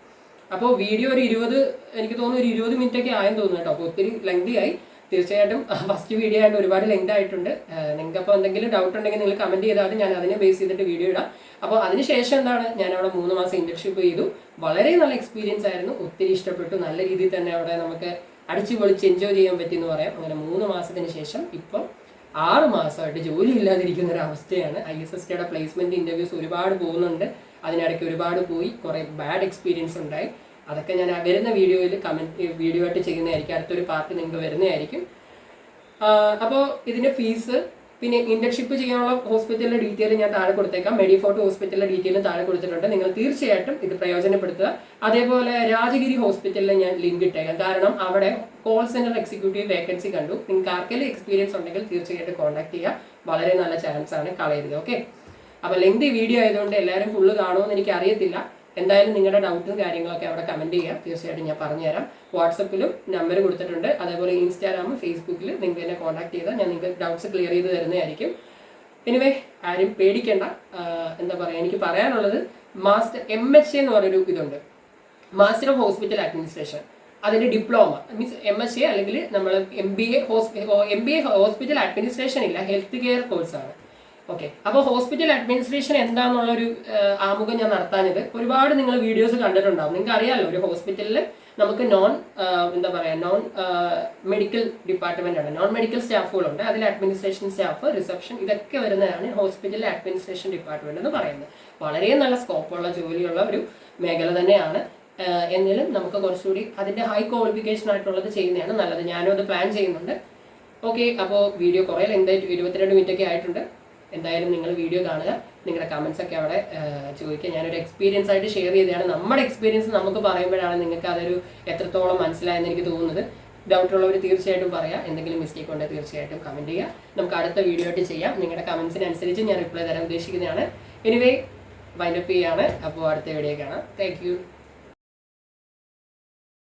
അപ്പോൾ വീഡിയോ എനിക്ക് തോന്നുന്നു ഒരു 20 മിനിറ്റ് ഒക്കെ ആയെന്ന് തോന്നുന്നു കേട്ടോ. അപ്പോൾ ഒത്തിരി ലെങ്തി ആയി. തീർച്ചയായിട്ടും ഫസ്റ്റ് വീഡിയോ ആയിട്ട് ഒരുപാട് ലെങ്ത് ആയിട്ടുണ്ട്. നിങ്ങൾക്ക് അപ്പോൾ എന്തെങ്കിലും ഡൗട്ട് ഉണ്ടെങ്കിൽ നിങ്ങൾ കമന്റ് ചെയ്താൽ ഞാൻ അതിനെ ബേസ് ചെയ്തിട്ട് വീഡിയോ ഇടാം. അപ്പോൾ അതിനുശേഷം ഞാൻ അവിടെ 3 മാസം ഇന്റേൺഷിപ്പ് ചെയ്തു. വളരെ നല്ല എക്സ്പീരിയൻസ് ആയിരുന്നു, ഒത്തിരി ഇഷ്ടപ്പെട്ടു. നല്ല രീതിയിൽ തന്നെ അവിടെ നമുക്ക് അടിച്ചു പൊളിച്ച് എൻജോയ് ചെയ്യാൻ പറ്റിയെന്ന് പറയാം. അങ്ങനെ 3 മാസത്തിന് ശേഷം ഇപ്പം 6 മാസമായിട്ട് ജോലി ഇല്ലാതിരിക്കുന്ന ഒരു അവസ്ഥയാണ്. ISSTയുടെ പ്ലേസ്മെന്റ് ഇന്റർവ്യൂസ് ഒരുപാട് പോകുന്നുണ്ട്. അതിനിടയ്ക്ക് ഒരുപാട് പോയി, കുറേ ബാഡ് എക്സ്പീരിയൻസ് ഉണ്ടായി. അതൊക്കെ ഞാൻ വരുന്ന വീഡിയോ ആയിട്ട് ചെയ്യുന്നതായിരിക്കും. അടുത്തൊരു പാർട്ട് നിങ്ങൾക്ക് വരുന്നതായിരിക്കും. അപ്പോൾ ഇതിന്റെ ഫീസ്, പിന്നെ ഇന്റേൺഷിപ്പ് ചെയ്യാനുള്ള ഹോസ്പിറ്റലിലെ ഡീറ്റെയിൽ ഞാൻ താഴെ കൊടുത്തേക്കാം. മെഡിഫോർട്ട് ഹോസ്പിറ്റലിലെ ഡീറ്റെയിലും താഴെ കൊടുത്തിട്ടുണ്ട്. നിങ്ങൾ തീർച്ചയായിട്ടും ഇത് പ്രയോജനപ്പെടുത്തുക. അതേപോലെ രാജഗിരി ഹോസ്പിറ്റലിൽ ഞാൻ ലിങ്ക് ഇട്ടേക്കാം. കാരണം അവിടെ കോൾ സെന്റർ എക്സിക്യൂട്ടീവ് വേക്കൻസി കണ്ടു. നിങ്ങൾക്ക് ആർക്കെങ്കിലും എക്സ്പീരിയൻസ് ഉണ്ടെങ്കിൽ തീർച്ചയായിട്ടും കോൺടാക്ട് ചെയ്യുക. വളരെ നല്ല ചാൻസ് ആണ്, കളയരുത്. ഓക്കെ, അപ്പോൾ ലെങ്തി വീഡിയോ ആയതുകൊണ്ട് എല്ലാവരും ഫുള്ള് കാണുമെന്ന് എനിക്ക് അറിയത്തില്ല. എന്തായാലും നിങ്ങളുടെ ഡൗട്ടും കാര്യങ്ങളൊക്കെ അവിടെ കമന്റ് ചെയ്യുക. തീർച്ചയായിട്ടും ഞാൻ പറഞ്ഞുതരാം. വാട്സപ്പിലും നമ്പർ കൊടുത്തിട്ടുണ്ട്. അതേപോലെ ഇൻസ്റ്റാഗ്രാമും ഫേസ്ബുക്കിൽ നിങ്ങൾക്ക് എന്നെ കോൺടാക്ട് ചെയ്താൽ ഞാൻ നിങ്ങൾക്ക് ഡൗട്ട്സ് ക്ലിയർ ചെയ്ത് തരുന്നതായിരിക്കും. എനിവേ, ആരും പേടിക്കേണ്ട. എന്താ പറയുക, എനിക്ക് പറയാനുള്ളത് MHA എന്ന് പറഞ്ഞൊരു ഇതുണ്ട്, മാസ്റ്റർ ഓഫ് ഹോസ്പിറ്റൽ അഡ്മിനിസ്ട്രേഷൻ. അതിന്റെ ഡിപ്ലോമ മീൻസ് MHA അല്ലെങ്കിൽ നമ്മൾ MBA ഹോസ്പിറ്റൽ അഡ്മിനിസ്ട്രേഷൻ ഇല്ല, ഹെൽത്ത് കെയർ കോഴ്സാണ്. ഓക്കെ, അപ്പോൾ ഹോസ്പിറ്റൽ അഡ്മിനിസ്ട്രേഷൻ എന്താണെന്നുള്ളൊരു ആമുഖം ഞാൻ നടത്താഞ്ഞത്. ഒരുപാട് നിങ്ങൾ വീഡിയോസ് കണ്ടിട്ടുണ്ടാവും. നിങ്ങൾക്ക് അറിയാമല്ലോ, ഒരു ഹോസ്പിറ്റലിൽ നമുക്ക് നോൺ മെഡിക്കൽ ഡിപ്പാർട്ട്മെന്റ് ആണ്, നോൺ മെഡിക്കൽ സ്റ്റാഫുകളുണ്ട്. അതിൽ അഡ്മിനിസ്ട്രേഷൻ സ്റ്റാഫ്, റിസപ്ഷൻ, ഇതൊക്കെ വരുന്നതാണ് ഹോസ്പിറ്റലിലെ അഡ്മിനിസ്ട്രേഷൻ ഡിപ്പാർട്ട്മെന്റ് എന്ന് പറയുന്നത്. വളരെ നല്ല സ്കോപ്പുള്ള ജോലിയുള്ള ഒരു മേഖല തന്നെയാണ്. എന്നാലും നമുക്ക് കുറച്ചുകൂടി അതിന്റെ ഹൈ ക്വാളിഫിക്കേഷൻ ആയിട്ടുള്ളത് ചെയ്യുന്നതാണ് നല്ലത്. ഞാനും അത് പ്ലാൻ ചെയ്യുന്നുണ്ട്. ഓക്കെ, അപ്പോൾ വീഡിയോ കുറേ ലെങ്ത് ആയിട്ട് 22 മിനിറ്റ് ഒക്കെ ആയിട്ടുണ്ട്. എന്തായാലും നിങ്ങൾ വീഡിയോ കാണുക, നിങ്ങളുടെ കമൻസ് ഒക്കെ അവിടെ ചോദിക്കുക. ഞാനൊരു എക്സ്പീരിയൻസ് ആയിട്ട് ഷെയർ ചെയ്തതാണ്. നമ്മുടെ എക്സ്പീരിയൻസ് നമുക്ക് പറയുമ്പോഴാണ് നിങ്ങൾക്ക് അതൊരു എത്രത്തോളം മനസ്സിലായെന്ന് എനിക്ക് തോന്നുന്നത്. ഡൗട്ട് ഉള്ളവർ തീർച്ചയായിട്ടും പറയാം. എന്തെങ്കിലും മിസ്റ്റേക്ക് ഉണ്ടെങ്കിൽ തീർച്ചയായിട്ടും കമന്റ് ചെയ്യുക. നമുക്ക് അടുത്ത വീഡിയോ ആയിട്ട് ചെയ്യാം. നിങ്ങളുടെ കമൻസിനനുസരിച്ച് ഞാൻ റിപ്ലൈ തരാൻ ഉദ്ദേശിക്കുന്നതാണ്. എനിവേ, വൈൻഡപ്പ് ചെയ്യാണ്. അപ്പോൾ അടുത്ത വീഡിയോ കാണാം. Thank you.